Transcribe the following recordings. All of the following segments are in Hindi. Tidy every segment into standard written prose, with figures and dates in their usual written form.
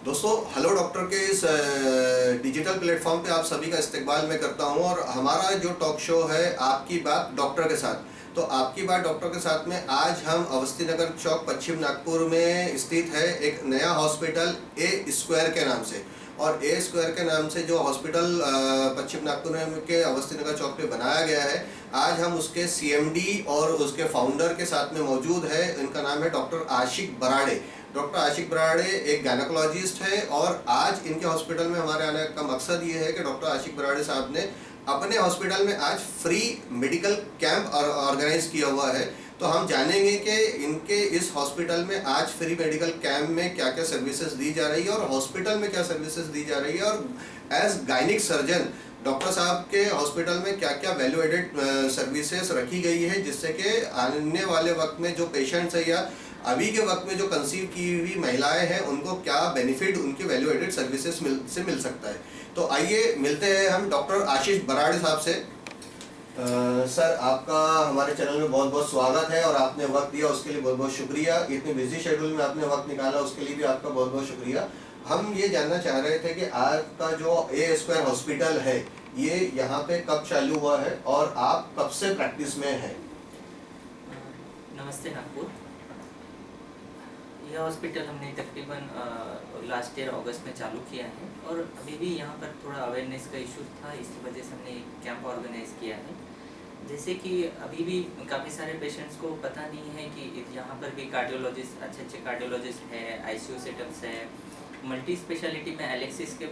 दोस्तों, हेलो डॉक्टर के इस डिजिटल प्लेटफॉर्म पे आप सभी का इस्तकबाल मैं करता हूं और हमारा जो टॉक शो है आपकी बात डॉक्टर के साथ। तो आपकी बात डॉक्टर के साथ में आज हम अवस्थी नगर चौक पश्चिम नागपुर में स्थित है एक नया हॉस्पिटल ए स्क्वायर के नाम से। और ए स्क्वायर के नाम से जो हॉस्पिटल पश्चिम नागपुर के अवस्थी नगर चौक पे बनाया गया है, आज हम उसके सीएमडी और उसके फाउंडर के साथ में मौजूद है। इनका नाम है डॉक्टर आशिक बराड़े। डॉक्टर आशिक बराड़े एक गायनेकोलॉजिस्ट है और आज इनके हॉस्पिटल में हमारे आने का मकसद ये है कि डॉक्टर आशिक बराड़े साहब ने अपने हॉस्पिटल में आज फ्री मेडिकल कैंप ऑर्गेनाइज किया हुआ है। तो हम जानेंगे कि इनके इस हॉस्पिटल में आज फ्री मेडिकल कैंप में क्या क्या सर्विसेज दी जा रही है और हॉस्पिटल में क्या सर्विसेज दी जा रही है, और एज गायनिक सर्जन डॉक्टर साहब के हॉस्पिटल में क्या क्या वैल्यू एडेड सर्विसेज रखी गई है, जिससे कि आने वाले वक्त में जो पेशेंट्स है या अभी के वक्त में जो कंसीव की हुई महिलाएं हैं उनको क्या बेनिफिट उनके वैल्यू एडेड सर्विसेज से मिल सकता है। तो आइए मिलते हैं हम डॉक्टर आशीष बराड़े साहब से। सर, आपका हमारे चैनल में बहुत बहुत स्वागत है और आपने वक्त दिया उसके लिए बहुत बहुत शुक्रिया। इतने बिजी शेड्यूल में आपने वक्त निकाला उसके लिए भी आपका बहुत बहुत शुक्रिया। हम ये जानना चाह रहे थे कि आपका जो ए स्क्वायर हॉस्पिटल है ये यहाँ पे कब चालू हुआ है और आप कब से प्रैक्टिस में हैं? नमस्ते नागपुर। यह हॉस्पिटल हमने तकरीबन लास्ट ईयर अगस्त में चालू किया है और अभी भी यहाँ पर थोड़ा अवेयरनेस का इशू था, इसी वजह से हमने कैंप ऑर्गेनाइज किया है। जैसे कि अभी भी काफ़ी सारे पेशेंट्स को पता नहीं है कि यहाँ पर भी कार्डियोलॉजिस्ट, अच्छे कार्डियोलॉजिस्ट है, आईसीयू सेटअप्स है, मल्टी स्पेशलिटी में एलेक्सिस के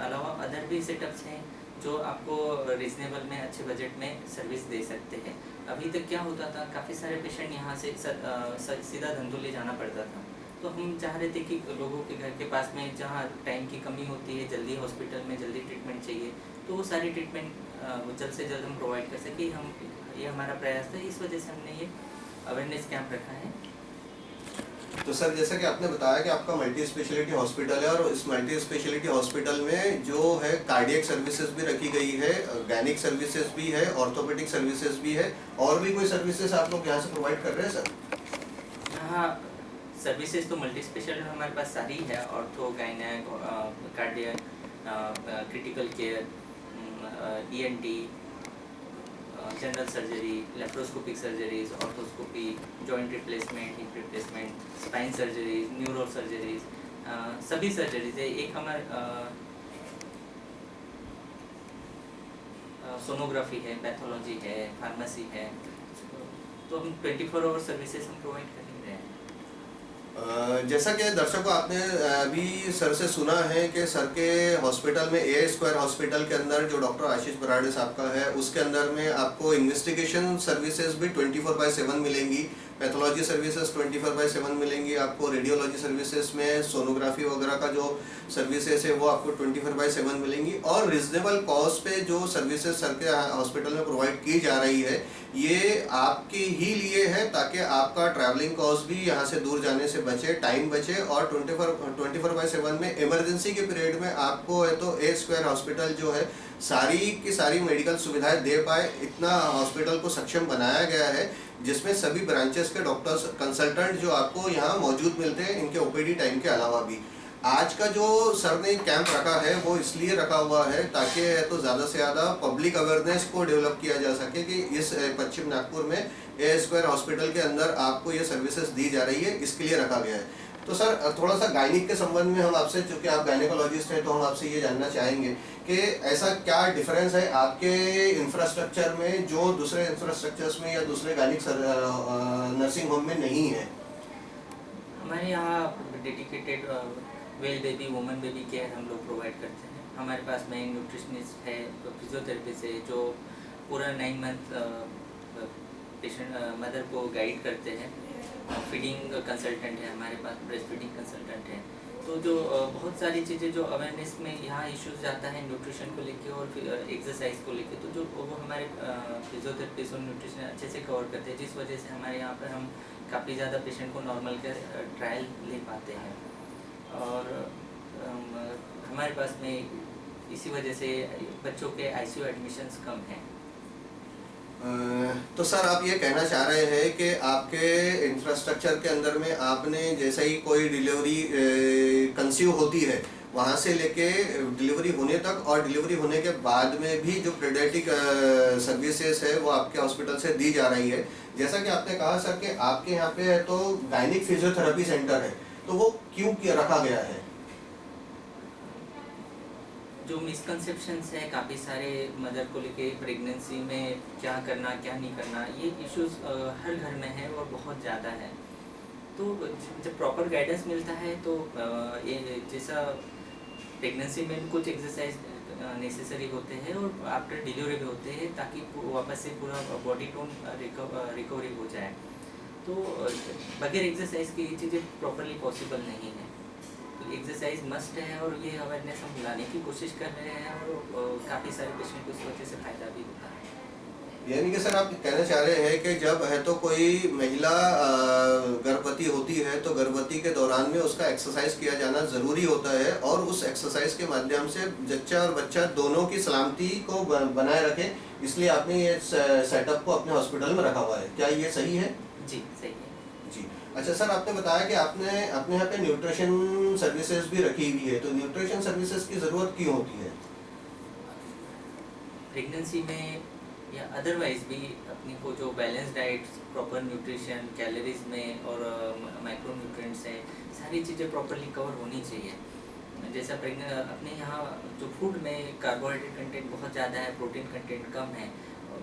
अलावा अदर भी सेटअप्स हैं जो आपको रीजनेबल में अच्छे बजट में सर्विस दे सकते हैं। अभी तक क्या होता था, काफ़ी सारे पेशेंट यहाँ से सीधा धंधुली जाना पड़ता था। तो हम चाह रहे थे कि लोगों के घर के पास में जहाँ टाइम की कमी होती है, जल्दी हॉस्पिटल में जल्दी ट्रीटमेंट चाहिए, तो वो सारी ट्रीटमेंट जल्द से जल्द हम प्रोवाइड कर सके। ये हमारा प्रयास था, इस वजह से हमने ये अवेयरनेस कैंप रखा है। तो सर, जैसा कि आपने बताया कि आपका मल्टी स्पेशलिटी हॉस्पिटल है और इस मल्टी स्पेशलिटी हॉस्पिटल में जो है कार्डियक सर्विसेज भी रखी गई है, गायनिक सर्विसेज भी है, ऑर्थोपेडिक सर्विसेज भी है, और भी कोई सर्विसेज आप लोग यहाँ से प्रोवाइड कर रहे हैं सर? हाँ, सर्विसेज तो मल्टी स्पेशलिटी हमारे पास सारी है, ortho, gynaec, cardiac, critical care, ENT, general surgery, laparoscopic surgeries, arthroscopy, joint replacement, hip replacement, spine surgeries, neuro surgeries, सभी सर्जरीज है। एक हमारे सोनोग्राफी है, पैथोलॉजी है, फार्मेसी है, तो हम 24 आवर सर्विसेज हम प्रोवाइड कर रहे हैं। जैसा कि दर्शकों आपने अभी सर से सुना है कि सर के हॉस्पिटल में ए स्क्वायर हॉस्पिटल के अंदर जो डॉक्टर आशीष बराड़े साहब का है उसके अंदर में आपको इन्वेस्टिगेशन सर्विसेज भी 24/7 मिलेंगी, पैथोलॉजी सर्विसेज 24/7 मिलेंगी, आपको रेडियोलॉजी सर्विसेज में सोनोग्राफी वगैरह का जो सर्विसेज है वो आपको 24/7 मिलेंगी। और रिजनेबल कॉस्ट पे जो सर्विसेज सर के हॉस्पिटल में प्रोवाइड की जा रही है ये आपके ही लिए है, ताकि आपका ट्रैवलिंग कॉस्ट भी यहाँ से दूर जाने से बचे, टाइम बचे, और 24/7 में इमरजेंसी के पीरियड में आपको है तो ए स्क्वायर हॉस्पिटल जो है सारी की सारी मेडिकल सुविधाएं दे पाए, इतना हॉस्पिटल को सक्षम बनाया गया है, जिसमें सभी ब्रांचेस के डॉक्टर्स, कंसल्टेंट जो आपको यहाँ मौजूद मिलते हैं इनके ओपीडी टाइम के अलावा भी। आज का जो सर ने कैंप रखा है वो इसलिए रखा हुआ है ताकि तो ज़्यादा से ज़्यादा पब्लिक अवेयरनेस को डेवलप किया जा सके कि इस पश्चिम नागपुर में ए स्क्वायर हॉस्पिटल के अंदर आपको ये सर्विसेज दी जा रही है, इसके लिए रखा गया है। तो सर, थोड़ा सा गायनिक के संबंध में हम आपसे, चूँकि आप गायनेकोलॉजिस्ट हैं, तो हम आपसे ये जानना चाहेंगे कि ऐसा क्या डिफरेंस है आपके इंफ्रास्ट्रक्चर में जो दूसरे इंफ्रास्ट्रक्चर्स में या दूसरे गायनिक नर्सिंग होम में नहीं है? हमारे यहाँ dedicated well baby, women baby care हम लोग प्रोवाइड करते हैं। हमारे पास में न्यूट्रिशनिस्ट है, फिजियोथेरेपिस्ट है जो पूरा 9 मंथ पेशेंट मदर को गाइड करते हैं। फीडिंग कंसल्टेंट है हमारे पास, ब्रेस्ट फीडिंग कंसल्टेंट है। तो जो बहुत सारी चीज़ें जो अवेयरनेस में यहाँ इश्यूज जाता है न्यूट्रिशन को लेके और फिर एक्सरसाइज को लेके, तो जो वो हमारे फिजियोथेरेपिस्ट और न्यूट्रिशन अच्छे से कवर करते हैं, जिस वजह से हमारे यहाँ पर हम काफ़ी ज़्यादा पेशेंट को नॉर्मल के ट्रायल ले पाते हैं। और हमारे पास में इसी वजह से बच्चों के आईसीयू एडमिशन्स कम हैं। तो सर आप ये कहना चाह रहे हैं कि आपके इंफ्रास्ट्रक्चर के अंदर में आपने जैसे ही कोई डिलीवरी कंसीव होती है वहाँ से लेके डिलीवरी होने तक और डिलीवरी होने के बाद में भी जो पीडियाट्रिक सर्विसेज है वो आपके हॉस्पिटल से दी जा रही है। जैसा कि आपने कहा सर कि आपके यहाँ पे है तो गायनिक फिजियोथेरेपी सेंटर है, तो वो क्यों रखा गया है? जो मिसकंसेप्शंस है काफ़ी सारे मदर को लेके प्रेगनेंसी में क्या करना क्या नहीं करना, ये इश्यूज हर घर में है और बहुत ज़्यादा है। तो जब प्रॉपर गाइडेंस मिलता है तो ये जैसा प्रेगनेंसी में कुछ एक्सरसाइज नेसेसरी होते हैं और आफ्टर डिलीवरी भी होते हैं ताकि वापस से पूरा बॉडी टोन रिकवरी हो जाए। तो बगैर एक्सरसाइज की ये चीज़ें प्रॉपरली पॉसिबल नहीं है। तो एक्सरसाइज मस्ट है और ये अवेयरनेस हम लाने की कोशिश कर रहे हैं और काफ़ी सारे पेशेंट को इस वजह से फ़ायदा भी होता है। यानी कि सर आप कहना चाह रहे हैं कि जब है तो कोई महिला गर्भवती होती है तो गर्भवती के दौरान में उसका एक्सरसाइज किया जाना ज़रूरी होता है और उस एक्सरसाइज के माध्यम से जच्चा और बच्चा दोनों की सलामती को बनाए रखें, इसलिए आपने ये सेटअप को अपने हॉस्पिटल में रखा हुआ है। क्या ये सही है? जी सही है जी। अच्छा सर, आपने बताया कि आपने अपने यहाँ पे न्यूट्रिशन सर्विसेज भी रखी हुई है, तो न्यूट्रिशन सर्विसेज की ज़रूरत क्यों होती है? प्रेगनेंसी में या अदरवाइज भी अपनी को जो balance diet, proper nutrition, calories में और माइक्रो न्यूट्रिएंट्स है, सारी चीज़ें प्रॉपरली कवर होनी चाहिए। जैसा अपने यहाँ जो फूड में कार्बोहाइड्रेट कंटेंट बहुत ज़्यादा है, प्रोटीन कंटेंट कम है,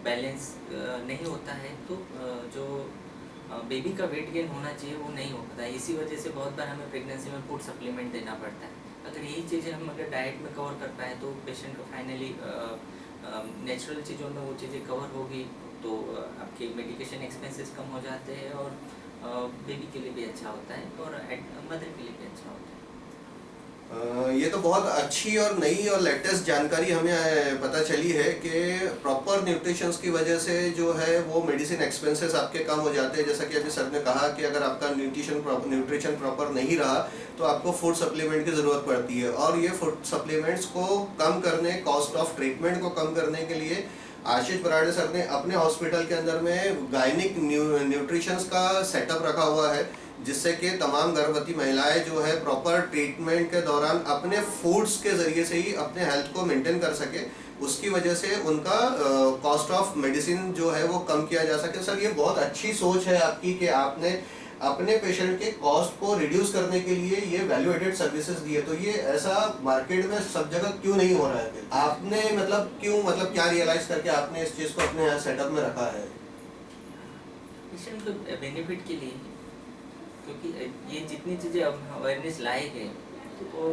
बैलेंस नहीं होता है, तो जो बेबी का वेट गेन होना चाहिए वो नहीं होता है। इसी वजह से बहुत बार हमें प्रेगनेंसी में फूड सप्लीमेंट देना पड़ता है। अगर यही चीज़ें हम अगर डाइट में कवर कर पाए तो पेशेंट को फाइनली नेचुरल चीज़ों में वो चीज़ें कवर होगी, तो आपके मेडिकेशन एक्सपेंसेस कम हो जाते हैं और बेबी के लिए भी अच्छा होता है और मदर के लिए भी अच्छा होता है। ये तो बहुत अच्छी और नई और लेटेस्ट जानकारी हमें पता चली है कि प्रॉपर न्यूट्रिशंस की वजह से जो है वो मेडिसिन एक्सपेंसेस आपके कम हो जाते हैं। जैसा कि अभी सर ने कहा कि अगर आपका न्यूट्रिशन प्रॉपर नहीं रहा तो आपको फूड सप्लीमेंट की ज़रूरत पड़ती है और ये फूड सप्लीमेंट्स को कम करने, कॉस्ट ऑफ ट्रीटमेंट को कम करने के लिए आशीष बराड़े सर ने अपने हॉस्पिटल के अंदर में गायनिक न्यूट्रिशंस का सेटअप रखा हुआ है, जिससे कि तमाम गर्भवती महिलाएं जो है प्रॉपर ट्रीटमेंट के दौरान अपने फूड्स के ज़रिए से ही अपने हेल्थ को मेंटेन कर सके, उसकी वजह से उनका कॉस्ट ऑफ मेडिसिन जो है वो कम किया जा सके। सर ये बहुत अच्छी सोच है आपकी कि आपने अपने पेशेंट के कॉस्ट को रिड्यूस करने के लिए ये वैल्यू एडेड सर्विसेज दी है। तो ये ऐसा मार्केट में सब जगह क्यों नहीं हो रहा है? आपने मतलब क्या रियलाइज करके आपने इस चीज़ को अपने यहाँ सेटअप में रखा है? पेशेंट को बेनिफिट के लिए, क्योंकि ये जितनी चीज़ें अवेयरनेस लाए गए तो वो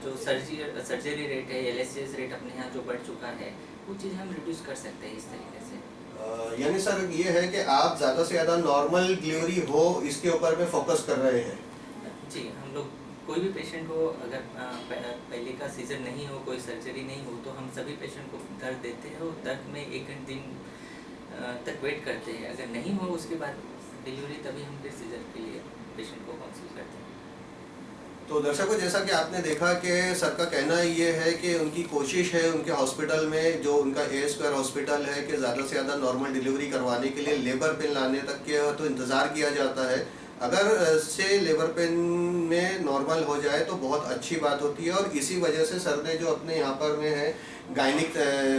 जो सर्जरी रेट है, LSS रेट अपने यहाँ जो बढ़ चुका है, वो चीज़ हम रिड्यूस कर सकते हैं इस तरीके से। यानी सर ये है कि आप ज़्यादा से ज़्यादा नॉर्मल डिलीवरी हो इसके ऊपर में फोकस कर रहे हैं? जी, हम लोग कोई भी पेशेंट हो, अगर पहले का सीजन नहीं हो, कोई सर्जरी नहीं हो, तो हम सभी पेशेंट को दर्द देते हैं और दर्द में 1 दिन तक वेट करते हैं। अगर नहीं हो उसके बाद डिलीवरी, तभी हम फिर सीजन के लिए पेशेंट को काउंसिल करते हैं। तो दर्शकों, जैसा कि आपने देखा कि सर का कहना ये है कि उनकी कोशिश है उनके हॉस्पिटल में, जो उनका A² हॉस्पिटल है, कि ज़्यादा से ज़्यादा नॉर्मल डिलीवरी करवाने के लिए लेबर पेन लाने तक के तो इंतज़ार किया जाता है। अगर से लेबर पेन में नॉर्मल हो जाए तो बहुत अच्छी बात होती है और इसी वजह से सर ने जो अपने यहाँ पर में है गायनिक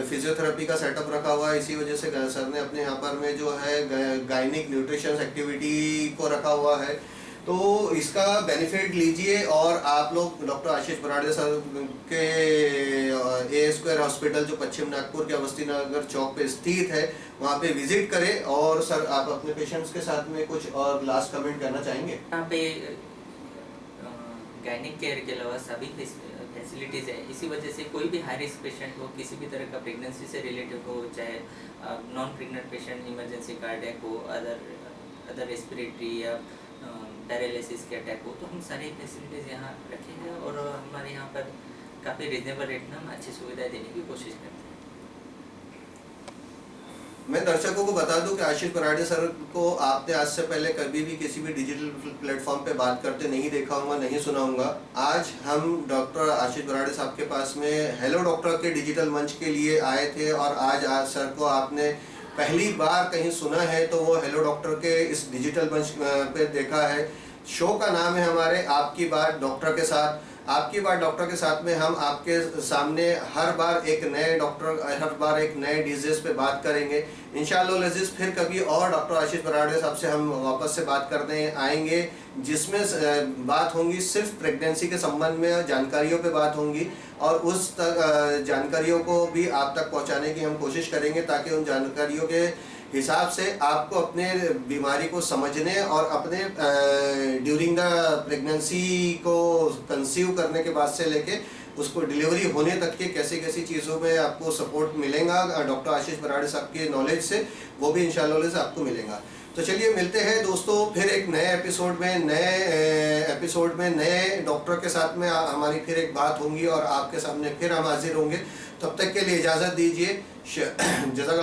फिजियोथेरेपी का सेटअप रखा हुआ है, इसी वजह से सर ने अपने यहाँ पर में जो है गायनिक न्यूट्रिशन एक्टिविटी को रखा हुआ है। तो इसका बेनिफिट लीजिए और आप लोग डॉक्टर आशीष बराड़े सर के A² हॉस्पिटल जो पश्चिम नागपुर के अवस्थी नगर चौक पे स्थित है वहाँ पे विजिट करें। और सर आप अपने पेशेंट्स के साथ में कुछ और लास्ट कमेंट करना चाहेंगे? यहाँ पे गायनिक केयर के अलावा सभी फैसिलिटीज़ है, इसी वजह से कोई भी हाई रिस्क पेशेंट हो, किसी भी तरह का प्रेगनेंसी से रिलेटेड हो, चाहे non pregnant patient, emergency cardiac हो, अदर रेस्पिरेटरी या पैरालिसिस के अटैक हो, तो हम सारी फैसिलिटीज़ यहाँ रखे हैं और हमारे यहाँ पर काफ़ी रिजनेबल रेट में हम अच्छी सुविधाएं देने की कोशिश करते हैं। मैं दर्शकों को बता दूं कि आशीष बराड़े सर को आपने आज से पहले कभी भी किसी भी डिजिटल प्लेटफॉर्म पे बात करते नहीं देखा होगा, नहीं सुना होगा। आज हम डॉक्टर आशीष बराड़े साहब के पास में हेलो डॉक्टर के डिजिटल मंच के लिए आए थे और आज सर को आपने पहली बार कहीं सुना है तो वो हेलो डॉक्टर के इस डिजिटल मंच पे देखा है। शो का नाम है हमारे आपकी बात डॉक्टर के साथ। आपकी बात डॉक्टर के साथ में हम आपके सामने हर बार एक नए डॉक्टर, हर बार एक नए डिजीज़ पे बात करेंगे। इंशाअल्लाह लजीज फिर कभी और डॉक्टर आशीष बराड़े साहब से हम वापस से बात करने आएंगे, जिसमें बात होंगी सिर्फ प्रेगनेंसी के संबंध में, जानकारियों पे बात होंगी और उस जानकारियों को भी आप तक पहुंचाने की हम कोशिश करेंगे, ताकि उन जानकारियों के हिसाब से आपको अपने बीमारी को समझने और अपने ड्यूरिंग द प्रेगनेंसी को कंसीव करने के बाद से लेके उसको डिलीवरी होने तक के कैसी कैसी चीज़ों में आपको सपोर्ट मिलेगा डॉक्टर आशीष बराड़े साहब के नॉलेज से, वो भी इंशाअल्लाह से आपको मिलेगा। तो चलिए मिलते हैं दोस्तों फिर एक नए एपिसोड में नए डॉक्टर के साथ में हमारी फिर एक बात होंगी और आपके सामने फिर हम हाजिर होंगे। तब तक के लिए इजाज़त दीजिए। जज़ाकल्लाह।